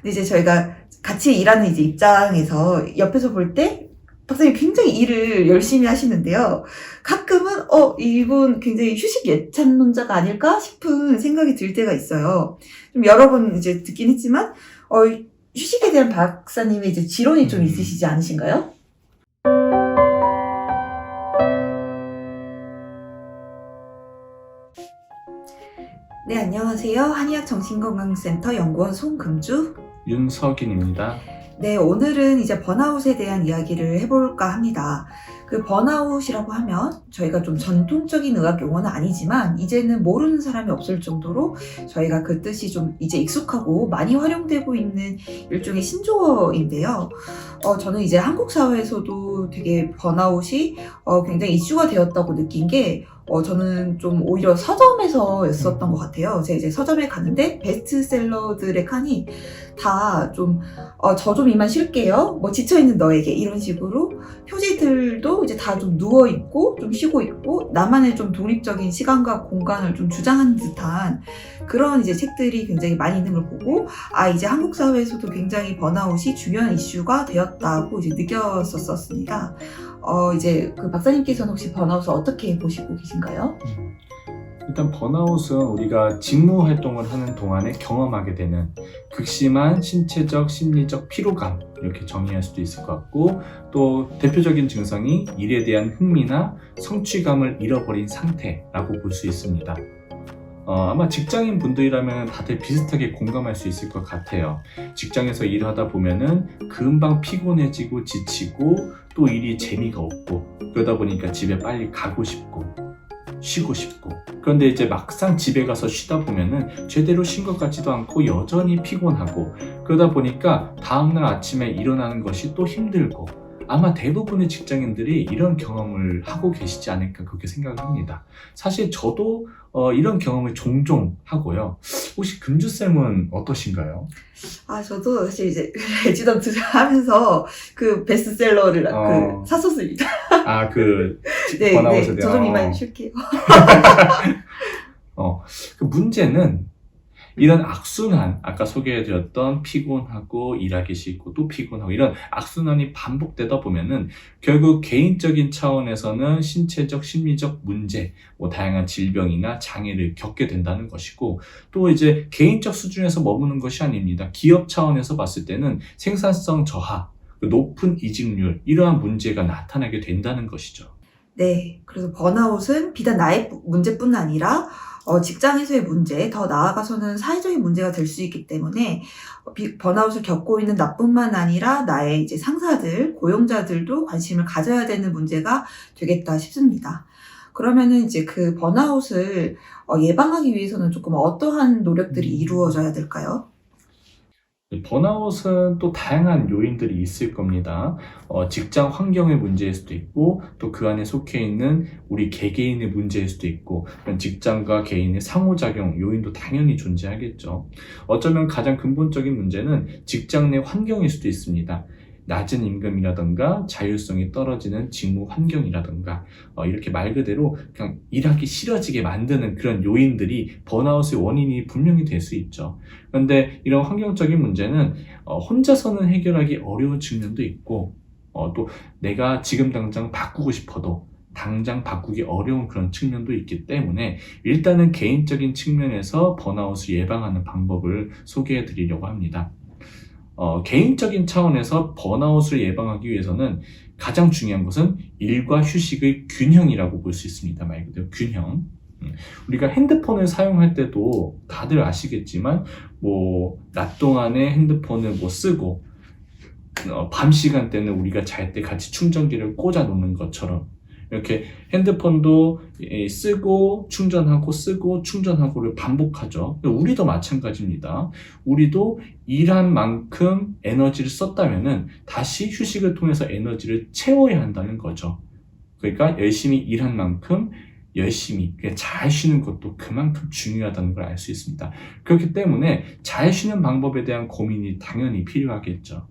근데 이제 저희가 같이 일하는 이제 입장에서 옆에서 볼 때 박사님 굉장히 일을 열심히 하시는데요. 가끔은 이분 굉장히 휴식 예찬론자가 아닐까 싶은 생각이 들 때가 있어요. 좀 여러 번 이제 듣긴 했지만 휴식에 대한 박사님의 이제 지론이 좀 있으시지 않으신가요? 네, 안녕하세요. 한의학정신건강센터 연구원 송금주 윤석인입니다. 네, 오늘은 이제 번아웃에 대한 이야기를 해볼까 합니다. 그 번아웃이라고 하면 저희가 좀 전통적인 의학 용어는 아니지만 이제는 모르는 사람이 없을 정도로 저희가 그 뜻이 좀 이제 익숙하고 많이 활용되고 있는 일종의 신조어인데요. 저는 이제 한국 사회에서도 되게 번아웃이 굉장히 이슈가 되었다고 느낀 게 저는 좀 오히려 서점에서였었던 것 같아요. 제가 이제 서점에 갔는데 베스트셀러들의 칸이 다 좀, 저 좀 이만 쉴게요. 뭐 지쳐있는 너에게 이런 식으로 표지들도 이제 다 좀 누워있고 좀 쉬고 있고 나만의 좀 독립적인 시간과 공간을 좀 주장하는 듯한 그런 이제 책들이 굉장히 많이 있는 걸 보고 이제 한국 사회에서도 굉장히 번아웃이 중요한 이슈가 되었다고 이제 느꼈었습니다. 이제 그 박사님께서는 혹시 번아웃을 어떻게 보시고 계신가요? 일단 번아웃은 우리가 직무 활동을 하는 동안에 경험하게 되는 극심한 신체적, 심리적 피로감 이렇게 정의할 수도 있을 것 같고, 또 대표적인 증상이 일에 대한 흥미나 성취감을 잃어버린 상태라고 볼 수 있습니다. 아마 직장인 분들이라면 다들 비슷하게 공감할 수 있을 것 같아요. 직장에서 일하다 보면은 금방 피곤해지고 지치고 또 일이 재미가 없고, 그러다 보니까 집에 빨리 가고 싶고 쉬고 싶고, 그런데 이제 막상 집에 가서 쉬다 보면은 제대로 쉰 것 같지도 않고 여전히 피곤하고, 그러다 보니까 다음날 아침에 일어나는 것이 또 힘들고, 아마 대부분의 직장인들이 이런 경험을 하고 계시지 않을까 그렇게 생각을 합니다. 사실 저도 이런 경험을 종종 하고요. 혹시 금주쌤은 어떠신가요? 저도 사실 이제 레지던트 하면서 그 베스트셀러를 샀었습니다. 네, 번아웃에 대한. 저 좀 이만 쉴게요. 그 문제는 이런 악순환, 아까 소개해드렸던 피곤하고 일하기 싫고 또 피곤하고 이런 악순환이 반복되다 보면은 결국 개인적인 차원에서는 신체적, 심리적 문제, 다양한 질병이나 장애를 겪게 된다는 것이고, 또 이제 개인적 수준에서 머무는 것이 아닙니다. 기업 차원에서 봤을 때는 생산성 저하, 높은 이직률, 이러한 문제가 나타나게 된다는 것이죠. 네, 그래서 번아웃은 비단 나의 문제뿐 아니라 직장에서의 문제, 더 나아가서는 사회적인 문제가 될 수 있기 때문에 번아웃을 겪고 있는 나뿐만 아니라 나의 이제 상사들, 고용자들도 관심을 가져야 되는 문제가 되겠다 싶습니다. 그러면은 이제 그 번아웃을 예방하기 위해서는 조금 어떠한 노력들이 이루어져야 될까요? 번아웃은 또 다양한 요인들이 있을 겁니다. 직장 환경의 문제일 수도 있고, 또 그 안에 속해 있는 우리 개개인의 문제일 수도 있고, 직장과 개인의 상호작용 요인도 당연히 존재하겠죠. 어쩌면 가장 근본적인 문제는 직장 내 환경일 수도 있습니다. 낮은 임금이라던가 자율성이 떨어지는 직무 환경이라던가, 이렇게 말 그대로 그냥 일하기 싫어지게 만드는 그런 요인들이 번아웃의 원인이 분명히 될 수 있죠. 그런데 이런 환경적인 문제는 혼자서는 해결하기 어려운 측면도 있고, 또 내가 지금 당장 바꾸고 싶어도 당장 바꾸기 어려운 그런 측면도 있기 때문에 일단은 개인적인 측면에서 번아웃을 예방하는 방법을 소개해 드리려고 합니다. 개인적인 차원에서 번아웃을 예방하기 위해서는 가장 중요한 것은 일과 휴식의 균형이라고 볼 수 있습니다. 말 그대로 균형. 우리가 핸드폰을 사용할 때도 다들 아시겠지만, 낮 동안에 핸드폰을 쓰고, 밤 시간대는 우리가 잘 때 같이 충전기를 꽂아 놓는 것처럼, 이렇게 핸드폰도 쓰고 충전하고 쓰고 충전하고를 반복하죠. 우리도 마찬가지입니다. 우리도 일한 만큼 에너지를 썼다면은 다시 휴식을 통해서 에너지를 채워야 한다는 거죠. 그러니까 열심히 일한 만큼 열심히 잘 쉬는 것도 그만큼 중요하다는 걸 알 수 있습니다. 그렇기 때문에 잘 쉬는 방법에 대한 고민이 당연히 필요하겠죠.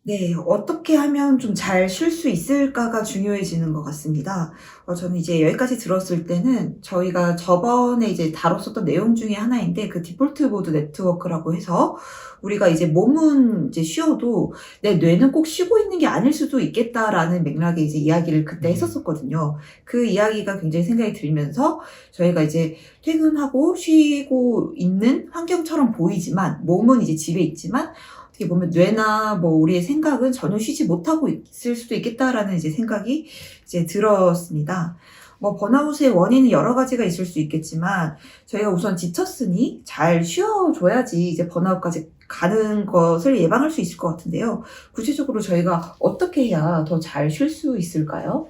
네, 어떻게 하면 좀 잘 쉴 수 있을까가 중요해지는 것 같습니다. 저는 이제 여기까지 들었을 때는 저희가 저번에 이제 다뤘었던 내용 중에 하나인데 그 디폴트 모드 네트워크라고 해서 우리가 이제 몸은 이제 쉬어도 내 뇌는 꼭 쉬고 있는 게 아닐 수도 있겠다라는 맥락의 이제 이야기를 그때 했었었거든요. 그 이야기가 굉장히 생각이 들면서 저희가 이제 퇴근하고 쉬고 있는 환경처럼 보이지만 몸은 이제 집에 있지만 어떻게 보면 뇌나 뭐 우리의 생각은 전혀 쉬지 못하고 있을 수도 있겠다라는 이제 생각이 이제 들었습니다. 뭐 번아웃의 원인은 여러 가지가 있을 수 있겠지만 저희가 우선 지쳤으니 잘 쉬어줘야지 이제 번아웃까지 가는 것을 예방할 수 있을 것 같은데요. 구체적으로 저희가 어떻게 해야 더 잘 쉴 수 있을까요?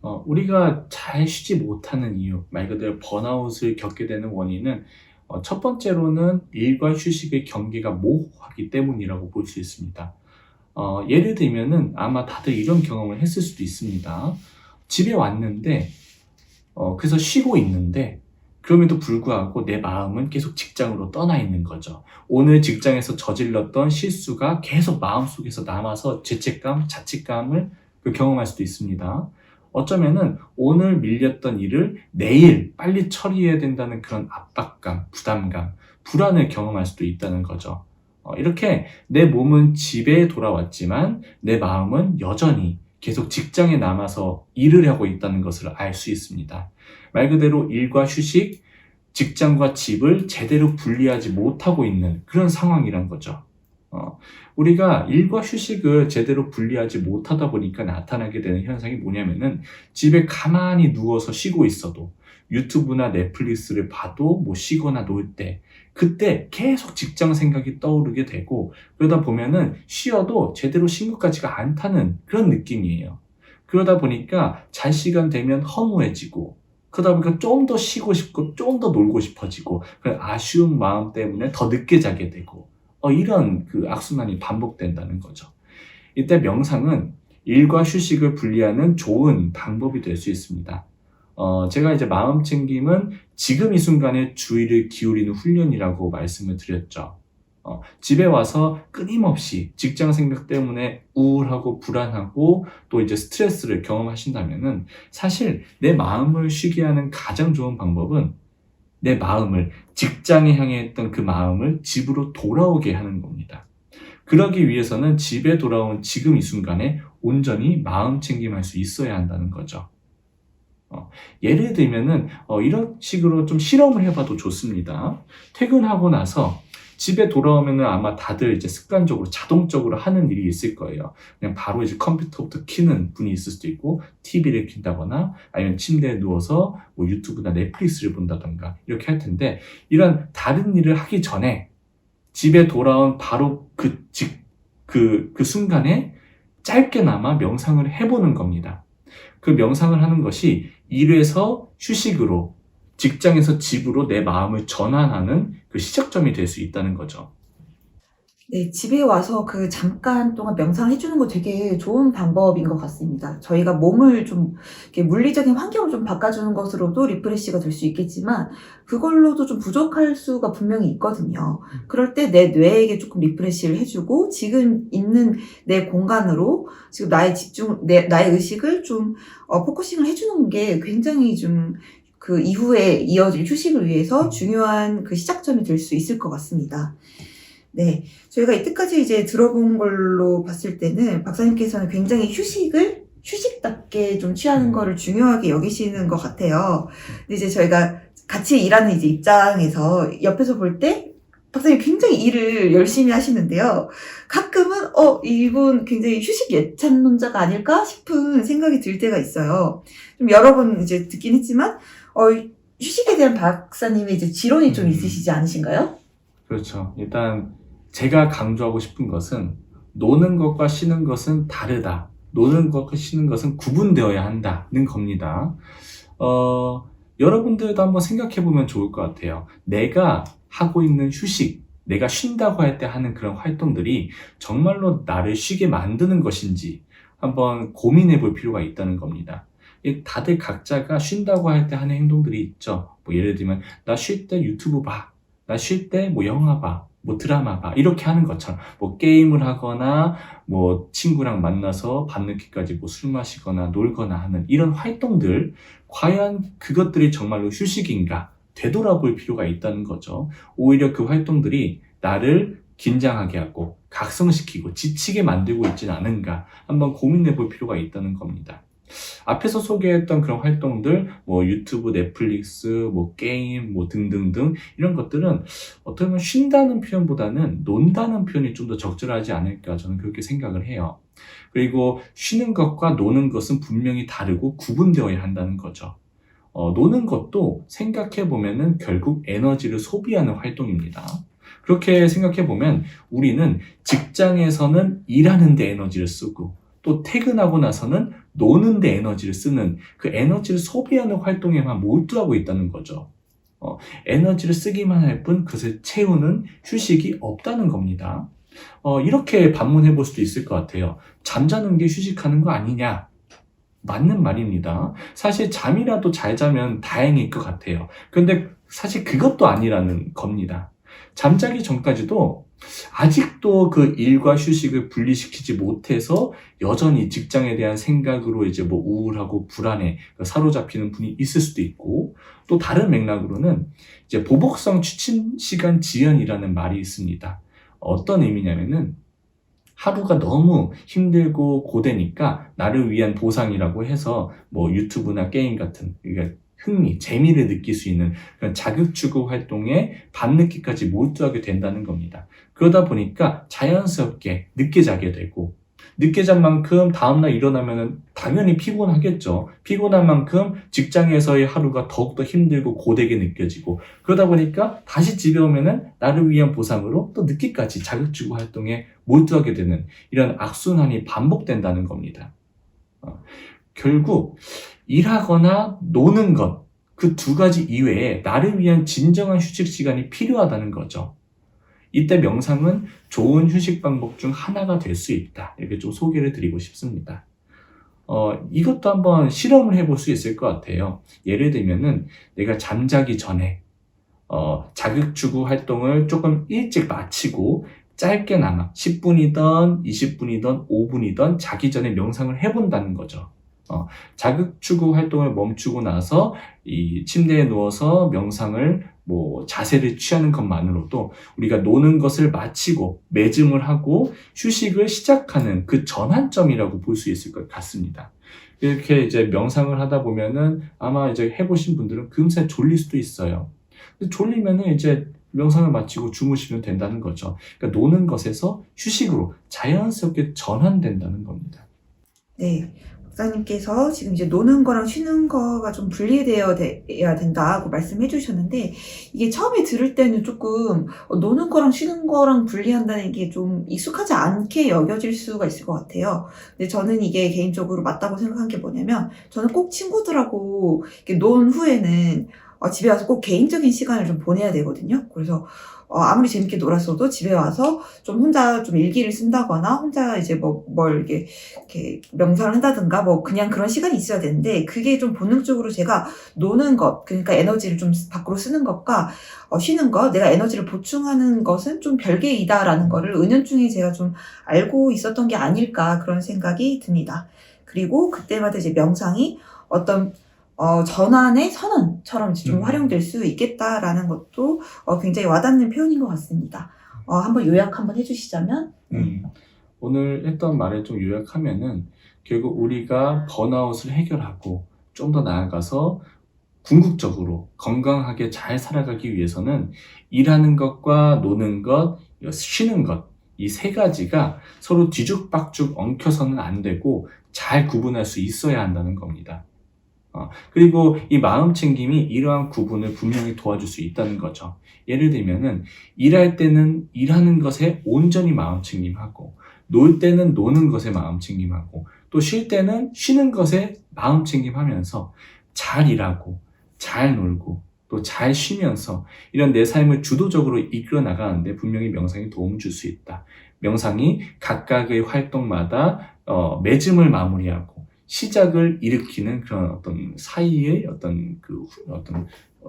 우리가 잘 쉬지 못하는 이유, 말 그대로 번아웃을 겪게 되는 원인은 첫 번째로는 일과 휴식의 경계가 모호하기 때문이라고 볼 수 있습니다. 예를 들면은 아마 다들 이런 경험을 했을 수도 있습니다. 집에 왔는데, 그래서 쉬고 있는데, 그럼에도 불구하고 내 마음은 계속 직장으로 떠나 있는 거죠. 오늘 직장에서 저질렀던 실수가 계속 마음속에서 남아서 죄책감, 자책감을 경험할 수도 있습니다. 어쩌면은 오늘 밀렸던 일을 내일 빨리 처리해야 된다는 그런 압박감, 부담감, 불안을 경험할 수도 있다는 거죠. 이렇게 내 몸은 집에 돌아왔지만 내 마음은 여전히 계속 직장에 남아서 일을 하고 있다는 것을 알 수 있습니다. 말 그대로 일과 휴식, 직장과 집을 제대로 분리하지 못하고 있는 그런 상황이란 거죠. 우리가 일과 휴식을 제대로 분리하지 못하다 보니까 나타나게 되는 현상이 뭐냐면은 집에 가만히 누워서 쉬고 있어도 유튜브나 넷플릭스를 봐도 뭐 쉬거나 놀 때 그때 계속 직장 생각이 떠오르게 되고 그러다 보면은 쉬어도 제대로 쉰 것 같지가 않다는 그런 느낌이에요. 그러다 보니까 잘 시간 되면 허무해지고 그러다 보니까 좀 더 쉬고 싶고 좀 더 놀고 싶어지고 그런 아쉬운 마음 때문에 더 늦게 자게 되고 이런 그 악순환이 반복된다는 거죠. 이때 명상은 일과 휴식을 분리하는 좋은 방법이 될 수 있습니다. 제가 이제 마음 챙김은 지금 이 순간에 주의를 기울이는 훈련이라고 말씀을 드렸죠. 집에 와서 끊임없이 직장 생각 때문에 우울하고 불안하고 또 이제 스트레스를 경험하신다면은 사실 내 마음을 쉬게 하는 가장 좋은 방법은 내 마음을 직장에 향해 했던 그 마음을 집으로 돌아오게 하는 겁니다. 그러기 위해서는 집에 돌아온 지금 이 순간에 온전히 마음 챙김할 수 있어야 한다는 거죠. 예를 들면은 이런 식으로 좀 실험을 해봐도 좋습니다. 퇴근하고 나서 집에 돌아오면은 아마 다들 이제 습관적으로 자동적으로 하는 일이 있을 거예요. 그냥 바로 이제 컴퓨터부터 켜는 분이 있을 수도 있고, TV를 킨다거나, 아니면 침대에 누워서 뭐 유튜브나 넷플릭스를 본다던가, 이렇게 할 텐데, 이런 다른 일을 하기 전에 집에 돌아온 바로 그 순간에 짧게나마 명상을 해보는 겁니다. 그 명상을 하는 것이 일에서 휴식으로, 직장에서 집으로 내 마음을 전환하는 그 시작점이 될 수 있다는 거죠. 네, 집에 와서 그 잠깐 동안 명상해주는 거 되게 좋은 방법인 것 같습니다. 저희가 몸을 좀, 이렇게 물리적인 환경을 좀 바꿔주는 것으로도 리프레시가 될 수 있겠지만, 그걸로도 좀 부족할 수가 분명히 있거든요. 그럴 때 내 뇌에게 조금 리프레시를 해주고, 지금 있는 내 공간으로, 지금 나의 의식을 좀, 포커싱을 해주는 게 굉장히 좀, 그 이후에 이어질 휴식을 위해서 중요한 그 시작점이 될 수 있을 것 같습니다. 네. 저희가 이때까지 이제 들어본 걸로 봤을 때는 박사님께서는 굉장히 휴식답게 좀 취하는 거를 중요하게 여기시는 것 같아요. 근데 이제 저희가 같이 일하는 이제 입장에서 옆에서 볼 때 박사님 굉장히 일을 열심히 하시는데요. 가끔은, 이분 굉장히 휴식 예찬론자가 아닐까 싶은 생각이 들 때가 있어요. 좀 여러 번 이제 듣긴 했지만, 휴식에 대한 박사님의 이제 지론이 좀 있으시지 않으신가요? 그렇죠. 일단 제가 강조하고 싶은 것은 노는 것과 쉬는 것은 다르다. 노는 것과 쉬는 것은 구분되어야 한다는 겁니다. 여러분들도 한번 생각해 보면 좋을 것 같아요. 내가 하고 있는 휴식, 내가 쉰다고 할 때 하는 그런 활동들이 정말로 나를 쉬게 만드는 것인지 한번 고민해 볼 필요가 있다는 겁니다. 다들 각자가 쉰다고 할 때 하는 행동들이 있죠. 뭐 예를 들면 나 쉴 때 유튜브 봐. 나 쉴 때 뭐 영화 봐. 뭐 드라마 봐 이렇게 하는 것처럼 뭐 게임을 하거나 뭐 친구랑 만나서 밤늦게까지 뭐 술 마시거나 놀거나 하는 이런 활동들 과연 그것들이 정말로 휴식인가 되돌아볼 필요가 있다는 거죠. 오히려 그 활동들이 나를 긴장하게 하고 각성시키고 지치게 만들고 있지는 않은가 한번 고민해 볼 필요가 있다는 겁니다. 앞에서 소개했던 그런 활동들, 뭐 유튜브, 넷플릭스, 뭐 게임, 뭐 등등등 이런 것들은 어떻게 보면 쉰다는 표현보다는 논다는 표현이 좀 더 적절하지 않을까 저는 그렇게 생각을 해요. 그리고 쉬는 것과 노는 것은 분명히 다르고 구분되어야 한다는 거죠. 노는 것도 생각해 보면은 결국 에너지를 소비하는 활동입니다. 그렇게 생각해 보면 우리는 직장에서는 일하는 데 에너지를 쓰고 또 퇴근하고 나서는 노는 데 에너지를 쓰는 그 에너지를 소비하는 활동에만 몰두하고 있다는 거죠. 에너지를 쓰기만 할 뿐 그것을 채우는 휴식이 없다는 겁니다. 이렇게 반문해 볼 수도 있을 것 같아요. 잠자는 게 휴식하는 거 아니냐? 맞는 말입니다. 사실 잠이라도 잘 자면 다행일 것 같아요. 그런데 사실 그것도 아니라는 겁니다. 잠자기 전까지도 아직도 그 일과 휴식을 분리시키지 못해서 여전히 직장에 대한 생각으로 이제 뭐 우울하고 불안해 사로잡히는 분이 있을 수도 있고 또 다른 맥락으로는 이제 보복성 취침 시간 지연이라는 말이 있습니다. 어떤 의미냐면은 하루가 너무 힘들고 고되니까 나를 위한 보상이라고 해서 뭐 유튜브나 게임 같은 그러니까 흥미, 재미를 느낄 수 있는 그런 자극주고 활동에 밤늦게까지 몰두하게 된다는 겁니다. 그러다 보니까 자연스럽게 늦게 자게 되고 늦게 잔 만큼 다음날 일어나면 당연히 피곤하겠죠. 피곤한 만큼 직장에서의 하루가 더욱더 힘들고 고되게 느껴지고 그러다 보니까 다시 집에 오면은 나를 위한 보상으로 또 늦게까지 자극주고 활동에 몰두하게 되는 이런 악순환이 반복된다는 겁니다. 결국 일하거나 노는 것, 그 두 가지 이외에 나를 위한 진정한 휴식 시간이 필요하다는 거죠. 이때 명상은 좋은 휴식 방법 중 하나가 될 수 있다. 이렇게 좀 소개를 드리고 싶습니다. 이것도 한번 실험을 해볼 수 있을 것 같아요. 예를 들면은 내가 잠자기 전에 자극주고 활동을 조금 일찍 마치고 짧게나마 10분이든 20분이든 5분이든 자기 전에 명상을 해본다는 거죠. 자극주고 활동을 멈추고 나서 이 침대에 누워서 명상을 뭐 자세를 취하는 것만으로도 우리가 노는 것을 마치고 매짐을 하고 휴식을 시작하는 그 전환점이라고 볼 수 있을 것 같습니다. 이렇게 이제 명상을 하다 보면은 아마 이제 해보신 분들은 금세 졸릴 수도 있어요. 근데 졸리면은 이제 명상을 마치고 주무시면 된다는 거죠. 그러니까 노는 것에서 휴식으로 자연스럽게 전환된다는 겁니다. 네. 박사님께서 지금 이제 노는 거랑 쉬는 거가 좀 분리되어야 된다고 말씀해 주셨는데, 이게 처음에 들을 때는 조금 노는 거랑 쉬는 거랑 분리한다는 게 좀 익숙하지 않게 여겨질 수가 있을 것 같아요. 근데 저는 이게 개인적으로 맞다고 생각한 게 뭐냐면, 저는 꼭 친구들하고 이렇게 논 후에는 집에 와서 꼭 개인적인 시간을 좀 보내야 되거든요. 그래서 아무리 재밌게 놀았어도 집에 와서 좀 혼자 좀 일기를 쓴다거나 혼자 이제 뭘 이렇게 명상을 한다든가 뭐 그냥 그런 시간이 있어야 되는데, 그게 좀 본능적으로 제가 노는 것, 그러니까 에너지를 좀 밖으로 쓰는 것과 쉬는 것, 내가 에너지를 보충하는 것은 좀 별개이다라는 거를 은연중에 제가 좀 알고 있었던 게 아닐까 그런 생각이 듭니다. 그리고 그때마다 이제 명상이 어떤 전환의 선언처럼 좀 활용될 수 있겠다라는 것도 굉장히 와닿는 표현인 것 같습니다. 한번 요약 한번 해주시자면? 오늘 했던 말을 좀 요약하면은 결국 우리가 번아웃을 해결하고 좀 더 나아가서 궁극적으로 건강하게 잘 살아가기 위해서는 일하는 것과 노는 것, 쉬는 것, 이 세 가지가 서로 뒤죽박죽 엉켜서는 안 되고 잘 구분할 수 있어야 한다는 겁니다. 그리고 이 마음 챙김이 이러한 구분을 분명히 도와줄 수 있다는 거죠. 예를 들면은 일할 때는 일하는 것에 온전히 마음 챙김하고 놀 때는 노는 것에 마음 챙김하고 또 쉴 때는 쉬는 것에 마음 챙김하면서 잘 일하고 잘 놀고 또 잘 쉬면서 이런 내 삶을 주도적으로 이끌어 나가는데 분명히 명상이 도움을 줄 수 있다. 명상이 각각의 활동마다 맺음을 마무리하고 시작을 일으키는 그런 어떤 사이의 어떤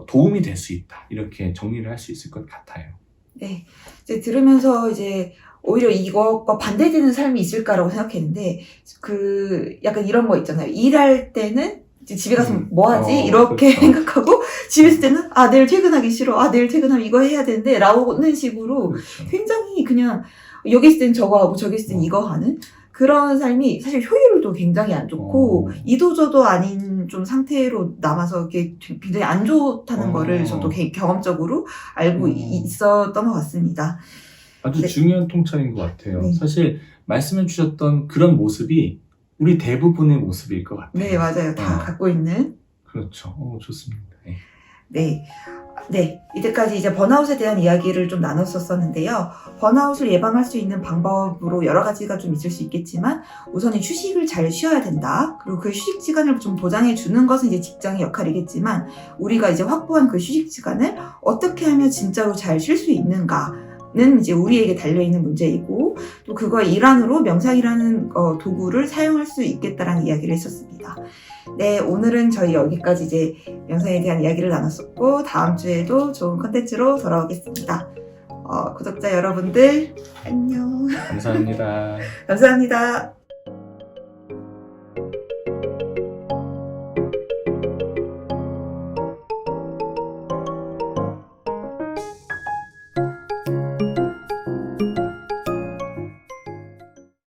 도움이 될 수 있다. 이렇게 정리를 할 수 있을 것 같아요. 네. 이제 들으면서 이제 오히려 이것과 반대되는 삶이 있을까라고 생각했는데, 약간 이런 거 있잖아요. 일할 때는 이제 집에 가서 뭐 하지? 이렇게 그렇죠. 생각하고, 집에 있을 때는, 내일 퇴근하기 싫어. 내일 퇴근하면 이거 해야 되는데, 라는 식으로 그렇죠. 굉장히 그냥, 여기 있을 땐 저거 하고, 저기 있을 땐 이거 하는 그런 삶이 사실 효율도 굉장히 안 좋고, 이도저도 아닌 좀 상태로 남아서 이게 굉장히 안 좋다는 거를 저도 경험적으로 알고 있었던 것 같습니다. 아주 네. 중요한 통찰인 것 같아요. 네. 사실 말씀해 주셨던 그런 모습이 우리 대부분의 모습일 것 같아요. 네, 맞아요. 다 갖고 있는. 그렇죠. 좋습니다. 네. 네. 네. 이때까지 이제 번아웃에 대한 이야기를 좀 나눴었는데요. 번아웃을 예방할 수 있는 방법으로 여러 가지가 좀 있을 수 있겠지만, 우선은 휴식을 잘 쉬어야 된다. 그리고 그 휴식 시간을 좀 보장해 주는 것은 이제 직장의 역할이겠지만, 우리가 이제 확보한 그 휴식 시간을 어떻게 하면 진짜로 잘 쉴 수 있는가는 이제 우리에게 달려있는 문제이고, 또 그거의 일환으로 명상이라는 도구를 사용할 수 있겠다라는 이야기를 했었습니다. 네, 오늘은 저희 여기까지 이제 명상에 대한 이야기를 나눴었고, 다음 주에도 좋은 컨텐츠로 돌아오겠습니다. 구독자 여러분들, 안녕. 감사합니다. 감사합니다.